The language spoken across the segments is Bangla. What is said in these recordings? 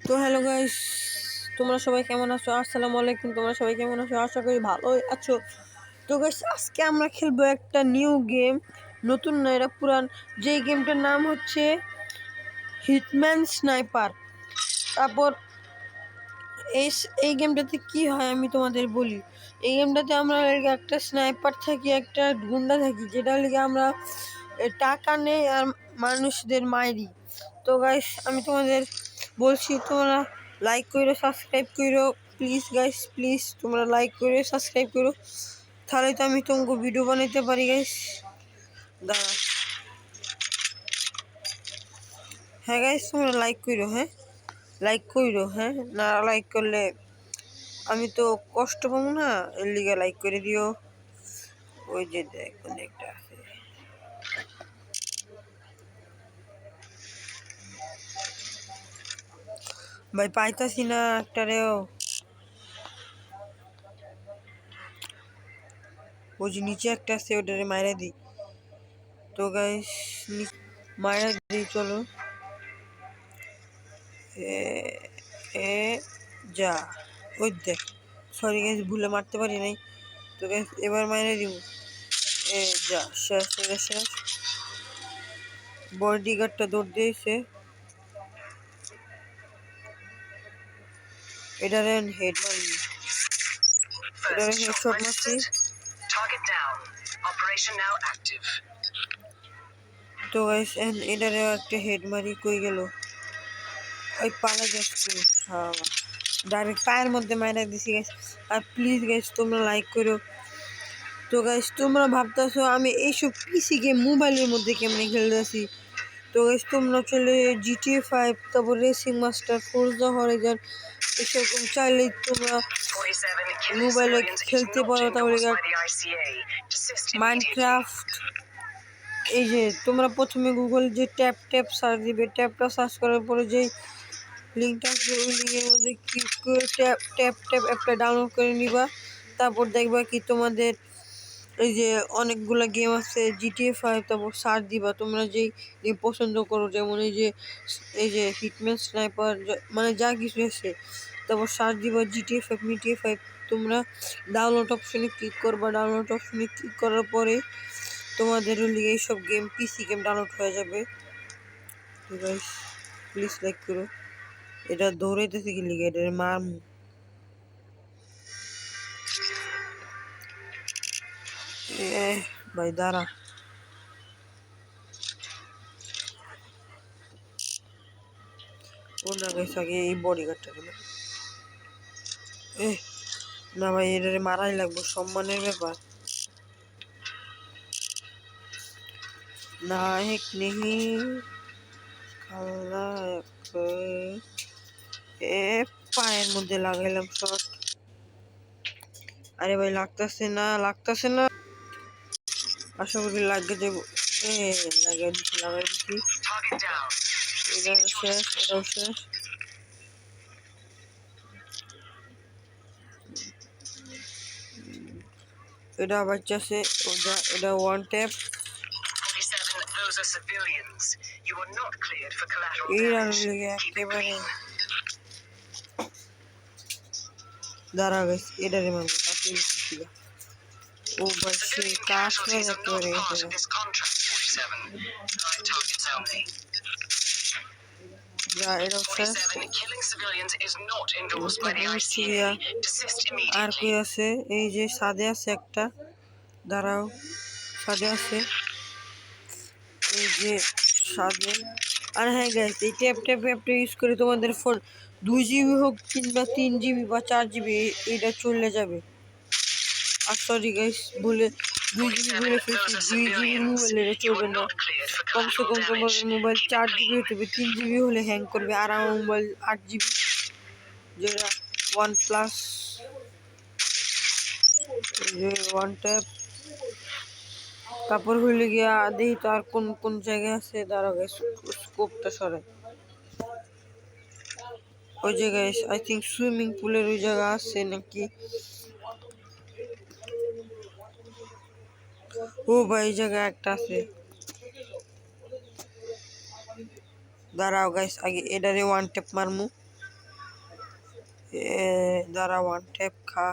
তো হ্যালো গাইস, তোমরা সবাই কেমন আছো? আসসালামু আলাইকুম। তোমরা সবাই কেমন আছো? আশা করি ভালোই আছো। তো গাইস, আজকে আমরা খেলবো একটা নিউ গেম। নতুন না, এটা পুরান। যেই গেমটার নাম হচ্ছে হিটম্যান স্নাইপার। তারপর এই এই গেমটাতে কি হয় আমি তোমাদের বলি। এই গেমটাতে আমরা একটা স্নাইপার থাকি, একটা গুন্ডা থাকি, যেটা লিগে আমরা টাকা নেই আর মানুষদের মাইরি। তো গাইস, আমি তোমাদের বলছি, তোমরা লাইক করো, সাবস্ক্রাইব করো, প্লিজ গাইস, প্লিজ তোমরা লাইক করো, সাবস্ক্রাইব করো, তাহলে তো আমি তোমাকে ভিডিও বানাইতে পারি গাইস। দাঁড়া, হ্যাঁ গাইস, তোমরা লাইক করো, হ্যাঁ লাইক করো, হ্যাঁ না লাইক করলে আমি তো কষ্ট পাবো না, এর লিগে লাইক করে দিও। ওই যে দেখো একটা আছে, ভাই পাইতাছি না একটারেও। ওই যে নিচে একটা আছে, ওটারে মাইরা দিই। তো গাইস, মাইরা দিই, চলো। এ এ যা, ওই দেখ, সরি গাইস, ভুলে মারতে পারি নাই। তো গাইস, এবার মাইরা দিব। এ যা, শেষ, এটা শেষ। বডিগার্ডটা দৌড় দিয়েছে, এটারে হেড মারি, এটারে হেডশট মারছি। তো গাইস, এটারে একটা হেড মারি, কই গেল? ওই পালা যাচ্ছে, হ্যাঁ ডাইরেক্ট পায়ের মধ্যে মাইরা দিছি গাইস। আর প্লিজ গাইস, তোমরা লাইক করো। তো গাইস, তোমরা ভাবতেছো আমি এইসব পিসি গেম মোবাইলের মধ্যে কেমনে খেলতেছি। তো গাইস, তোমরা চলে GTA 5, তারপর রেসিং মাস্টার, ফোর্জা হরাইজন, এসব চাইলে তোমরা মোবাইলে খেলতে পারো। তাহলে মাইনক্রাফট, এই যে তোমরা প্রথমে গুগল যে ট্যাপ ট্যাপ সার্চ দিবে, ট্যাপটা সার্চ করার পরে যেই লিঙ্কটা আসবে, ওই লিঙ্কের মধ্যে ক্লিক করে ট্যাপ ট্যাপ ট্যাপ অ্যাপটা ডাউনলোড করে নিবা। তারপর দেখবা কি তোমাদের এই যে অনেকগুলো গেম আছে GTA 5, তারপর সার্চ দিবা তোমরা যেই গেম পছন্দ করো, যেমন এই যে হিটম্যান স্নাইপার, মানে যা কিছু আছে। তারপর সার্চ দিবা GTA 5 তোমরা ডাউনলোড অপশনে ক্লিক করবা। ডাউনলোড অপশনে ক্লিক করার পরে তোমাদের লিগে এইসব গেম, পিসি গেম ডাউনলোড হয়ে যাবে। তো গাইস, প্লিজ লাইক করো। এটা দৌড়াইতেছে কি লিগে, এটার মার ভাই দাঁড়া। ও না গাইস, আগে এই বডিগার্ডটা না ভাই, এটারে মারাই লাগবে, সম্মানের ব্যাপার। নায়ক নেহি খালাক, এ পায়ের মধ্যে লাগাইলাম শট। আরে ভাই, লাগতেছে না, লাগতেছে না, আশা করি লাগে যাবো। লাগাই দিচ্ছি, লাগাই দিচ্ছি। এটাও শেষ, এটাও শেষ। এটা বাচ্চাছে, ওটা এটা ওয়ান ট্যাপ। একেবারে দাঁড়া গেছে, এটারে মারবো, কাকে দিচ্ছি। ও ভাই, সে কাজ হয়ে একেবারে গেছে। যা, এটাও শেষ। আর কি আছে? এই যে সাদে আছে একটা, দাঁড়াও, সাদে আছে, এই যে সাদে। আর হ্যাঁ গাইস, এই ট্যাপ ট্যাপ অ্যাপটা ইউজ করে তোমাদের ফোন 2 GB হোক কিংবা 3 GB বা 4 GB, এটা চলে যাবে। আর সরি গাইস, ভুলে 2 GB বলে ফেলছি, 2 GB মোবাইল এটা চলবে না। কমসে কম তোমাদের মোবাইল 4 GB হতে হবে, 3 GB হলে হ্যাং করবে। আর আমার মোবাইল 8 GB, যেটা ওয়ান প্লাস। ওয়ান ট্যাপ, তারপর হইলে গিয়া দেখি তো আর কোন কোন জায়গায় আছে। দাঁড়া গাইস, স্কোপটা সরাই। ওই জায়গায় আই থিঙ্ক সুইমিং পুলের ওই জায়গা আছে নাকি। ও ভাই, এই জায়গায় একটা আছে। দাঁড়াও গাইস, আগে এটারে ওয়ান ট্যাপ মারমু। দাঁড়া ওয়ান ট্যাপ খা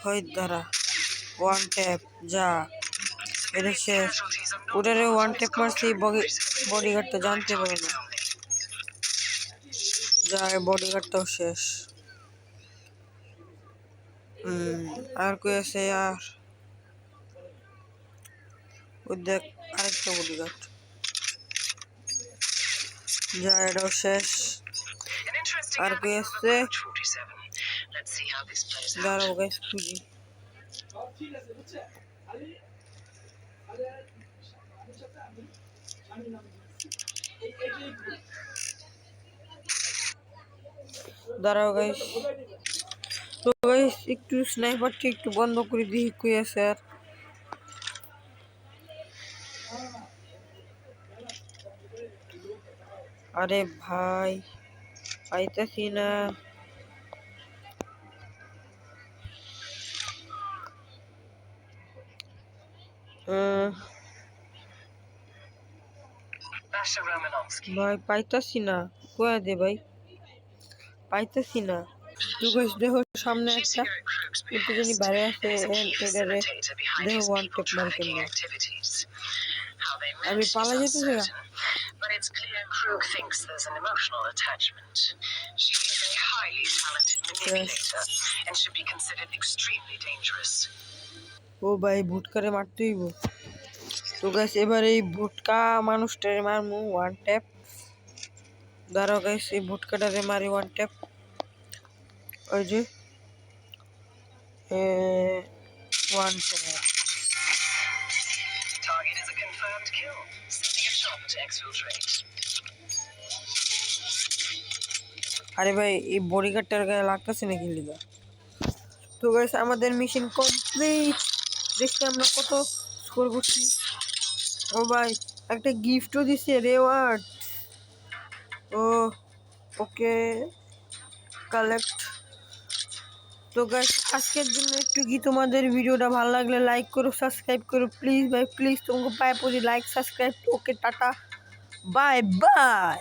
হয় দাঁড়া ওয়ান ট্যাপ যা এটা শেষ ওটারে ওয়ান ট্যাপ মারছি বডিগার্ডটা জানতে পারে না যা বডিগার্ডটাও শেষ আর কই আছে আর ওই দেখ আরেকটা বডিগার্ড যা এটাও শেষ আর কই আছে দাঁড়াও গাইস খুঁজি দাঁড়াও গাইস তো গাইস একটু স্নাইপারটা একটু বন্ধ করে দিই কই আছে আর আরে ভাই পাইতেছি না ভাই পাইতেছি না কয়া দে ভাই পাইতেছি না তো গাইস দেখো সামনে একটা একটু জানি বাইরে আছে এটারে দেখো ওয়ান ট্যাপ মারি কেমনে আমি পালা যেতেছি না But it's clear Krug thinks there's an emotional attachment. She is a highly talented manipulator and should be considered extremely dangerous. ও ভাই ভুটকারে মারতে হইব তো গাইস এবার এই ভুটকা মানুষটারে মারমু ওয়ান ট্যাপ দাঁড়াও গাইস এই ভুটকাটারে মারি ওয়ান ট্যাপ ওই যে one tap Target is a confirmed kill. Sending a shot to exfiltrate. আরে ভাই এই বডিগার্ডটার গায়ে লাগতেছে নাকি লিগা তো গাইস আমাদের মিশন কমপ্লিট দেখতে আমরা কত স্কোর করছি ও ভাই একটা গিফটও দিছে রেওয়ার্ড ও ওকে কালেক্ট তো গাইস আজকের জন্য একটু কি তোমাদের ভিডিওটা ভালো লাগলে লাইক করো সাবস্ক্রাইব করো প্লিজ ভাই প্লিজ তোমাকে পায়ে পড়ি লাইক সাবস্ক্রাইব ওকে টাটা বাই বাই